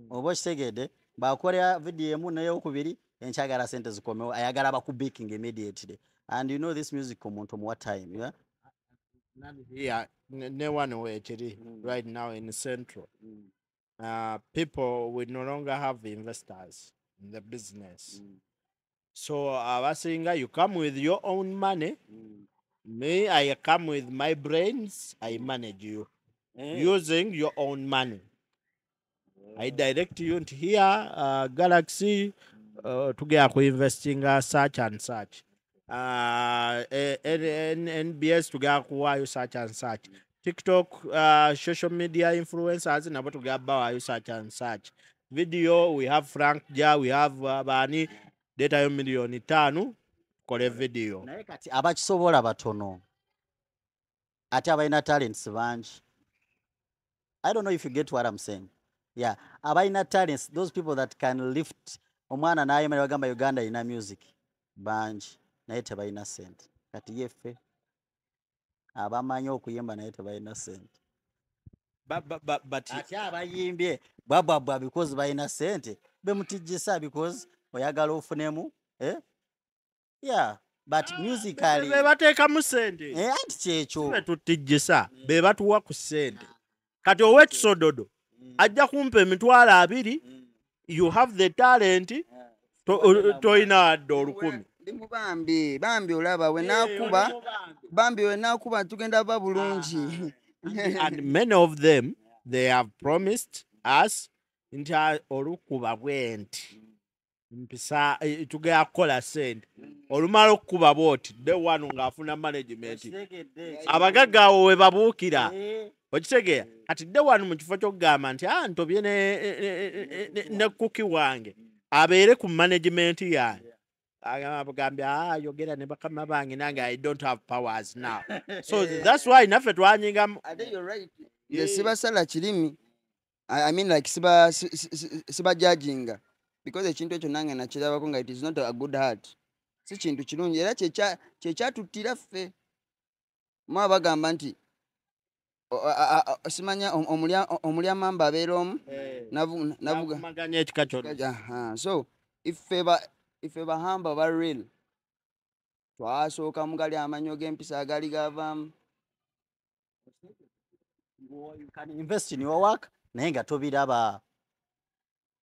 Oba kitegeede bakolera video emu n'eyokubiri enkyagala sente zikomewo ayagala bakubiking immediately. And you know this music omuntu muwa time. Yeah, ne one way actually right now in Central. People will no longer have investors in the business. So abasinga, you come with your own money. Me, I come with my brains. I manage you using your own money. I direct you into here, Galaxy, to get investing such and such. NBS to get such and such. TikTok, social media influencers, and about to get such and such. Video, we have Frank Ja, we have Bani, data million itanu, kole video. Naye kati abakisobola batono. Ate abalina talents bangi. I don't know if you get what I'm saying. Yeah, abalina talents, those people that can lift omwana n'ayemera bagamba Uganda ina music bangi naye tebalina sente. Kati yeffe abamanyi okuyimba naye tebalina sente. But ate abayimbye bwabwabwa because balina sente bemutijjisa because oyagala ofunemu yeah, but musically be bateeka mu sente anti kyekyo betutijjisa be batuwa ku sente. Kati ow'ekisododo ajja kumpa emitwalo 2, you have the talent, toyina adde 10. Bambi olaba wenakuba tugenda ba bulungi. And many of them, they have promised us nti olukuba bwenti mpisa tugera kukola sente olumala okukuba bwoti de wanu ng'afuna management abagagga awo we babuukira okitegeera kati de wanu mu kifo ky'okugamba nti ntobye ne kuki wange abeere ku management yange agambye yogera ne bakama bange nange I don't have powers now so that's why naffe twanyingamu nze sibasala kirimi I mean like siba judging because ekintu ekyo nange nakirabako nga it is not a good heart si kintu kirungi era kyekyattira ffe mwa bagamba nti simanya omulya mamba abeera omu navugaganya ekika kyonna so ife bahamba ba real twasooka mugali amanyo g'empisa agali gavaamu you can invest in your work naye nga tobiraba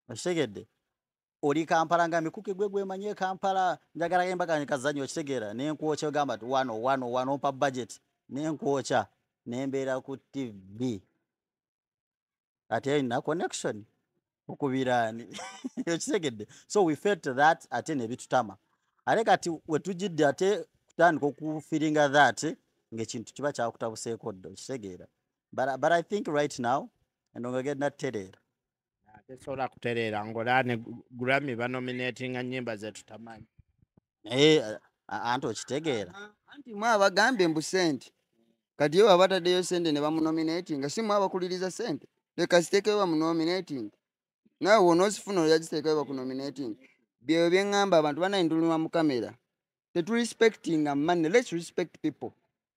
okitegedde oli Kampala nga mikuke gwe gwemanye Kampala njagala gembaka kazanyo okitegeera nenkwokya ogamba ti wano pa budget nenkwokya nembeera ku TV ate na connection okubirani okitegedde so we felt that ate nebitutama ate kati wetujidde ate kutandika okufiringa that ng'ekintu kiba kyakutabuseeko dde okitegeera but I think right now endongagenda terera tesobola kutereera ng'olane Grammy banominatinga nnyimba zetu tamanyi anti okitegeera anti mwe abagambye mbu sente kati yo abataddeyo sente ne bamunominatinga si mwe abakuliriza sente leka ziteekeyo bamunominating nawe wonoozifuna oyagiteekayo bakunominating byeyo byeŋŋamba abantu banayindulirwa mu kamera teturespectinga money let's respect people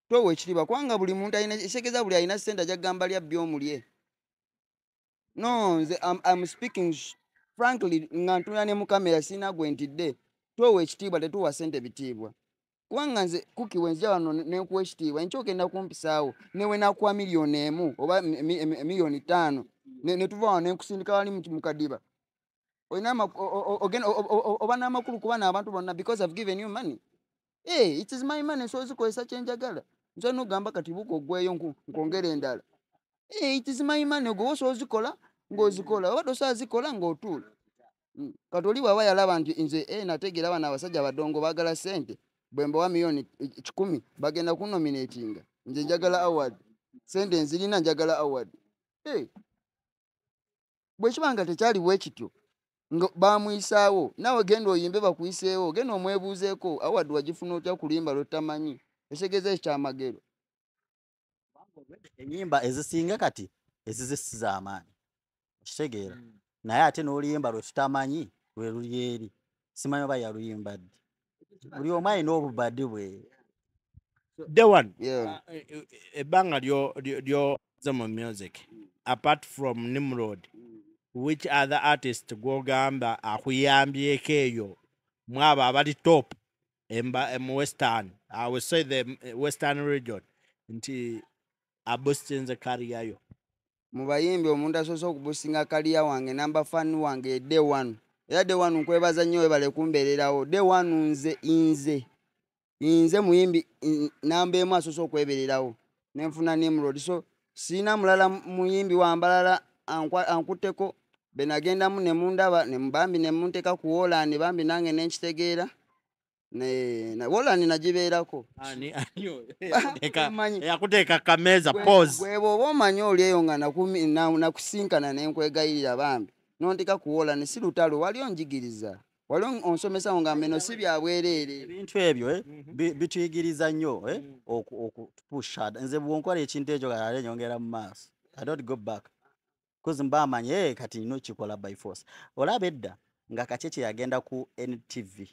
towa ekitiibwa kubanga buli muntu alina ekitegeza buli alina sente ajja kugamba lya byomulye no nze I'm speaking frankly nga ntunula ne mu kamera sina gwe ntidde towa ekitiibwa tetuwa sente bitiibwa kubanga nze kuki wenzija wano nenkuwa ekitiibwa enkyo ogenda kumpisaawo newe nakuwa $1,000,000 oba $5,000,000 netuva wano nenkusindika wali mu kadiba oba n'amakulu kuba n'abantu bonna because I've given you money it is my money so zikozesa kyenjagala nsobola n'ogamba kati buka oggweyo nkwongera endala it is my money ogwo osobola ozikola ng'ozikola obadde osobola zikola ng'otuula kati oli bw'aba yalaba nti nze nategeera bano abasajja badongo baagala sente bwe mbawa $1,000,000 bagenda kunominatinga nze njagala award sente nzirina njagala award bwe kibanga tekyaliwo ekityo bamuyisaawo nawe genda oyimbe bakuyiseewo genda omwebuuzeeko award wagifuna otya kulimba lwetamanyi ekitegeeza ekyamagero enyimba ezisinga kati ezizisiza amaanyi okitegeera naye ate n'oluyimba lwe tutamanyi lwe luli eri simanyi oba yaluyimba ddi buli omu alina obubadde bwe Dewan ebbanga lyoze mu music apart from Nimrod which other artist gwogamba akuyambyeko eyo mwabo abali top mu western I will say the western region nti aboostinze kaliya yo mu bayimbi omuntu asoose okubusinga kaliya wange namba fan wange Day One era Day One nkwebaza nnyo webale kumbeererawo Day One nze muyimbi namba emu asoose okwebererawo nenfuna Nimrod so siina mulala muyimbi wambalala ankutteko benagendamu ne mundaba ne bambi ne munteeka ku Holland bambi nange nenkitegeera Holland nagibeerako yakuteeka kameeza pause bweba oba omanyi oli eyo nga nakusinkana nenkwegayirira bambi nonteeka ku Holland si lutalo wali onjigiriza wali onsomesa nga meno si byabwereere ebintu ebyo bituyigiriza nnyo okupusha nze bwonkola ekintu ekyo kale nyongera mu maaso I don't go back because mbamanye kati nino kikola by force olaba edda nga Kacheche yagenda ku NTV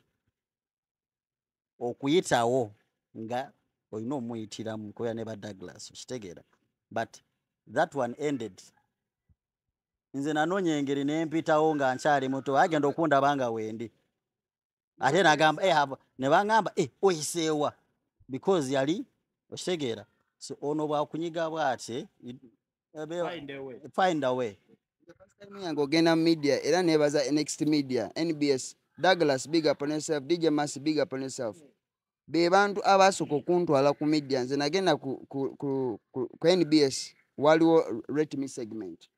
okuyitawo nga olina omuyitiramu koya ne ba Douglas okitegeera but that one ended nze nanoonya engeri nempitawo nga nkyali muto agenda okundaba nga wendi ate nagamba ne bangamba oyiseewa because yali okitegeera so ono bwakunyiga bwate find a way yange ogenda mu media era nebaza next media NBS Douglas big up on yourself DJ Mass big up on yourself be bantu abasooka okuntwala ku media nze nagenda ku NBS waliwo rate me segment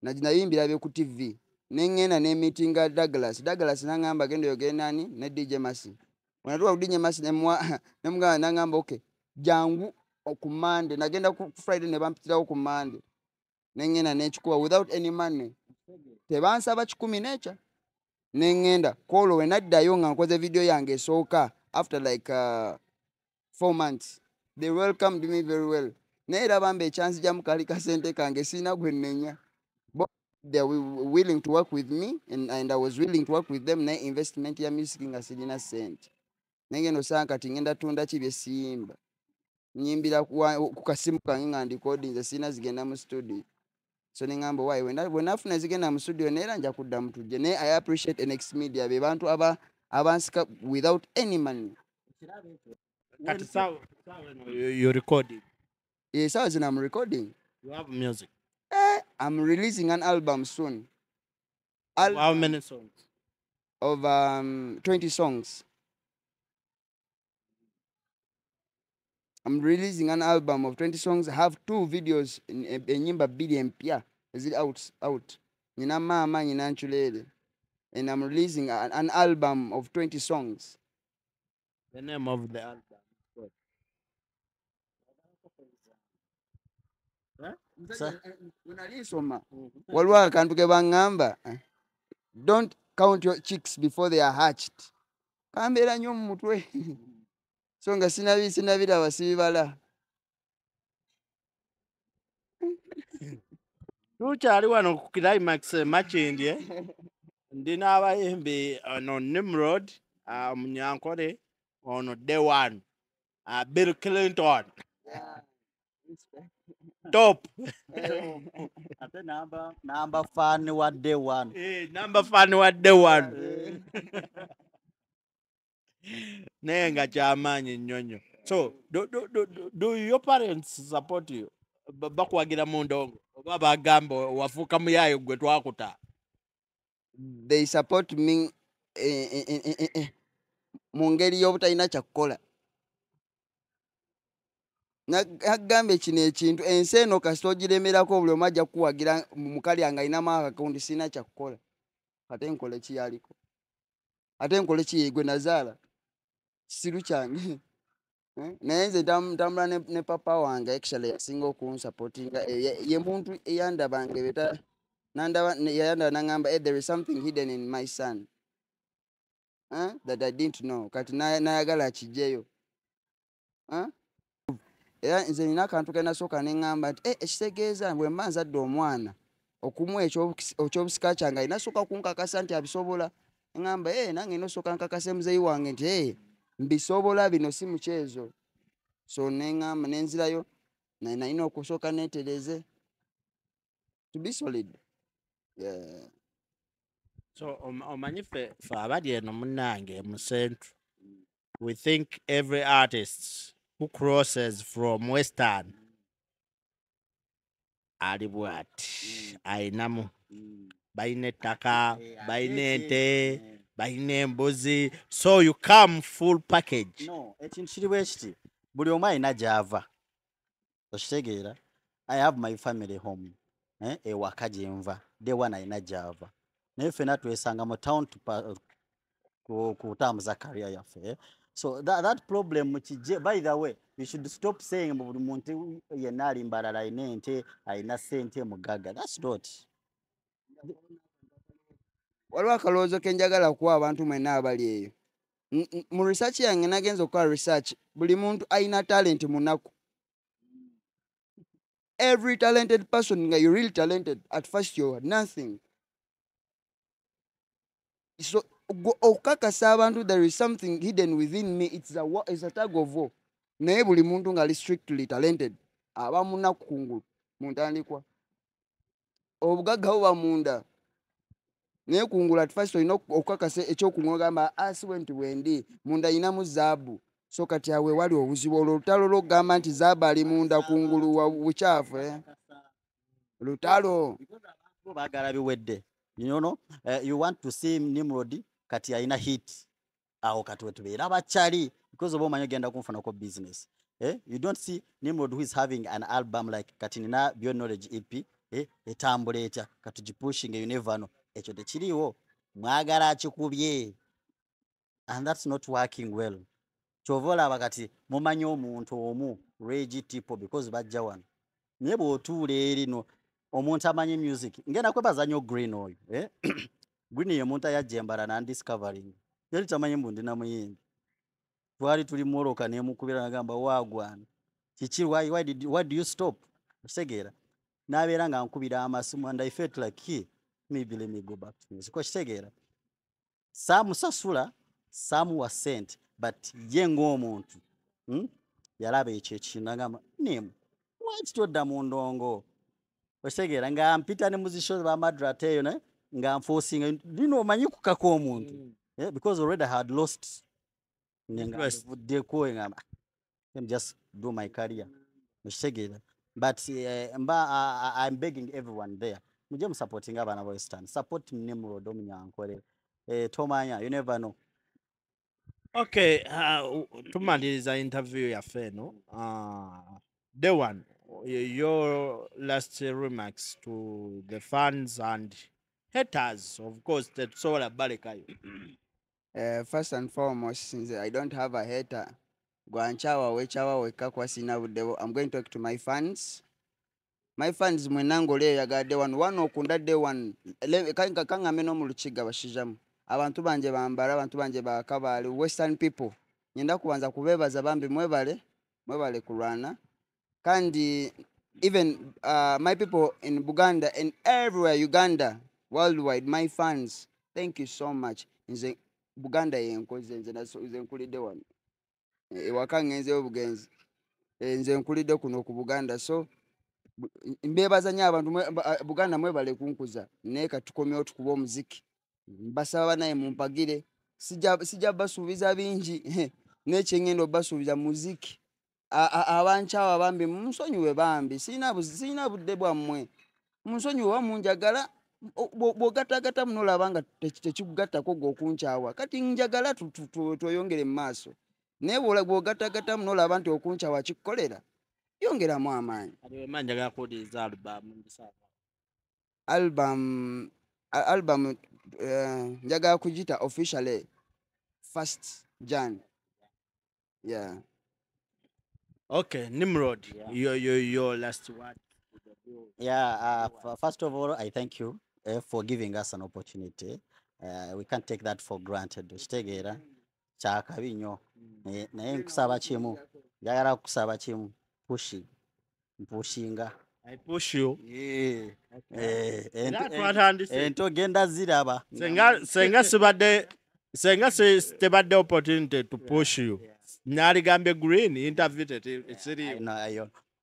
nayimbira be ku TV nengenda ne meetinga Douglas nangamba genda yogere nani ne DJ Masi wanatuwa DJ Masi nemugamba nangamba okay jangu ku Monday nagenda ku Friday ne bampitirawo ku Monday nengenda n'ekikuba without any money tebansaba 10 necha nengenda kolo we naddayo nga nkoze video yange esooka after like 4 months they welcomed me very well naera bambe chance jamu kali kasente kange sina gwenenya they were willing to work with me and I was willing to work with them na investment ya music nga silina sente nenge no sanka tingenda tunda kibye simba nyimbira ku kasimu kange nga recording ze sina zigenda mu studio so ningamba why when afuna zigenda mu studio nera nja kudda mutuje ne I appreciate NX Media be bantu abansika without any money Kati sawa you recording. Yes, I'm recording. You have music. I'm releasing an album soon. How many songs? Of 20 songs. I'm releasing an album of 20 songs. I have 2 videos in Nyimba BDM Pia. Is it out? Nina mama nina nchulele. And I'm releasing an album of 20 songs. The name of the album. Waliwo akantu ke bangamba don't count your chicks before they are hatched. Kambeera nnyo mu mutwe so nga sinabiraba sibibala. Tukyali wano ku Climax Makindye ndina abayimbi ono Nimrod Munyankole ono Day One Bill Clinton top ate number fan wa Day One number fan wa Day One nenga kyamaanyi nnyonyo. So do your parents support you? Bakwagira mu ndongo oba bagamba wafuuka muyayo gwe twakuta? They support me mu ngeri y'obutalina kyakukola. Nagambe kino ekintu ensi eno kasita ogiremerako buli omu ajja kuwagira mukali yange alinamu akakaundi sina kyakukola. Ate nkole ki yaliko? Ate nkole ki gwe nazaala? Kisiru kyange. Naye nze ntambula ne papa wange actually yasinga okunsupportinga ye muntu eyandabanga beta yandaba nangamba there is something hidden in my son that I didn't know kati nayagala kijeyo. Era nze nina akantu ke nasooka ne ŋŋamba nti ekitegeeza bwe mba nzadde omwana okumuwa ekyobusika kyange alina sooka kunkakasa nti abisobola. Ŋŋamba nange nosooka nkakase muzeeyi wange nti mbisobola bino si mukyezo. So neŋŋamba nenzirayo nalina okusooka neetereze to be solid. Yeah. So omanyi ffe abali eno munnange mu Central we think every artist who crosses from Western ali bwati ayinamu bayina ettaka bayina ente bayina embuzi so you come full package. No, ekintu kiri bwe kiti buli omu alina gy'ava okitegeera. I have my family home ewaka gye nva Day One alina gy'ava naye ffenna twesanga mu town kutambuza career yaffe. So that problem by the way you should stop saying buli muntu yenna alimba alala alina ente alina ssente mugagga. That's not. Waliwo akalowoozo ke njagala kuwa abantu mwenna abali eyo. Mu research yange nagenza okukola research buli muntu alina talent munaku. Every talented person nga you're really talented at first you're nothing. So okakasa abantu there is something hidden within me. It's a tug of war. Naye buli muntu nga ali strictly talented aba munaku kungulu muntandikwa obugagga buba munda. Naye kungulu at first olina okukakasa ekyokungulu gamba asiwe nti bwendi munda yinamu zaabu. So kati awe wali obuzibu olutalo lw'okugamba nti zaabu ali munda kungulu wa bukyafu lutalo baagala biwedde. You know, you want to see Nimrod kati alina hit awo kati wetubeera abakyali because oba omanyi ogenda kunfunako business. You don't see Nimrod who is having an album like kati nina Beyond Knowledge EP etambula etya katugipushinga you never know ekyo tekiriwo mwagala akikubye and that's not working well kyova olaba kati mumanyi omuntu omu Reggie Tipo because bajja wano naye bw'otuula erino omuntu amanyi music ngenda kwebaza nnyo Green oyo Green ye muntu ayajja embala nandiscovering yali tamanyi mbu ndi namuyimbi twali tuli moroka nemukubira nagamba wagwana kiki why do you stop kitegeera n'abeera nga nkubira amasimu and I felt like maybe let me go back to music kitegeera saamusasula saamuwa sente but ye ng'omuntu yalaba ekyo ekintu nagamba nemu lwaki todda mu ndongo kitegeera nga mpita ne muzisho ba Madrat eyo nga nforcing lino omanyi kukaka omuntu because already I had lost I'm just do my career but I'm begging everyone there muje supporting abana Western support Nimrod Omunyankole tomanya you never know. Okay, tumaliriza interview yaffe eno day one your last remarks to the fans and haters of course tetsobola balekayo. First and foremost, since I don't have a hater, I'm going to talk to my fans. My fans mwenango leo yaga day one okunda day one kanga meno mu Lukiga bashijamu abantu banje bambara abantu banje bakabali Western people nyenda kubanza kubebaza bambi mwebale kulwana kandi even my people in Buganda and everywhere Uganda worldwide my fans thank you so much nze Buganda yenkoze nze nkulide wano wakangenze obugenzi nze nkulide kuno ku Buganda so mbebaza nya abantu Buganda mwebale kunkuza neka tukomye tukuba omuziki basaba naye mumpagire sija basubiza bingi n'ekyengendo basubiza muziki abanchawa bambi munsonyiwe bambi sina budde bwammwe munsonyiwe wamunjagala bw'ogatagata munola abanga tekikugattako gwokunchawa kati njagala tuyongere mu maaso naye bw'ogatagata munola abantu okunchawa kikukolera yongeramu amaanyi. Manjagala kuwuliriza album njagala kugita officially 1st Jan. Yeah. Okay, Nimrod, your last word. Yeah, first of all, I thank you for giving us an opportunity. We can't take that for granted. Chitegera chakabi nnyo naye nkusaba kimu njagala kusaba kimu pushinga I push you. Yeah. That's what I understand. Genda ziraba. Senga tebadde opportunity to push you. Naligambe Green interview it.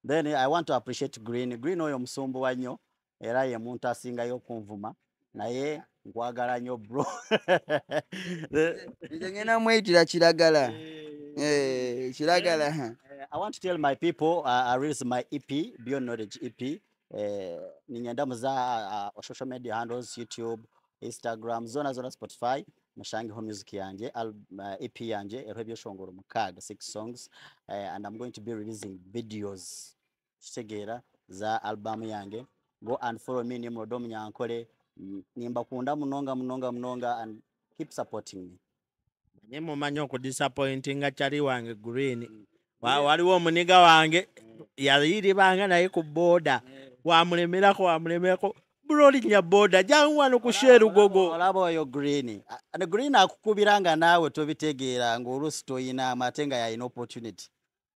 Then I want to appreciate Green oyo musumbu wa nnyo era ye muntu asingayo kunvuma naye nkwagala nnyo bro. Ngena mwetira kiragala. Kiragala. I want to tell my people I released my EP, Beyond Knowledge EP. Ninyenda muza social media handles, YouTube, Instagram, zona Spotify. Mashangi home music yanje, EP yanje, Erebyo Shongoro Mukaga, 6 songs. And I'm going to be releasing videos. Chitegera za album yange. Go and follow me, Nimrod Omunyankole. Nimba kunda munonga and keep supporting me. Nyemo manyo ku disappointing chali wange Green. Waliwo omuniga wange yaliri banga naye ku boda wamulemerako broli nya boda jangu wano ku sheru gogo olaba oyo Green and Green akukubiranga nawe tobitegeera ng'olusi toyina amatenga ya opportunity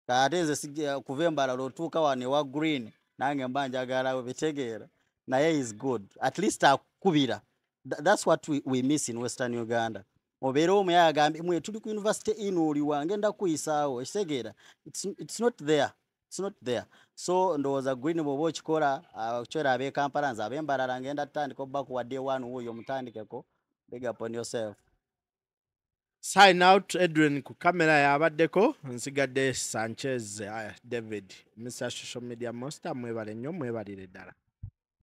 kaateze sije kuvembala lotuuka wane wa Green nange mbanjagala obitegeera naye is good at least akukubira. That's what we miss in Western Uganda. Obero omuyagambi mwe tuli ku university inuli wange nda kuyisaawo ekitegeera it's not there so ndowooza Green bobo kikola kuchora abe Kampala nze abembalala ngenda tutandika obba ku wadde wanu oyo mutandikeko big up on yourself. Sign out Edwin ku kamera yabaddeko nsigadde Sanchez David Mr. Social Media Monster mwebale nnyo mwebalire ddala.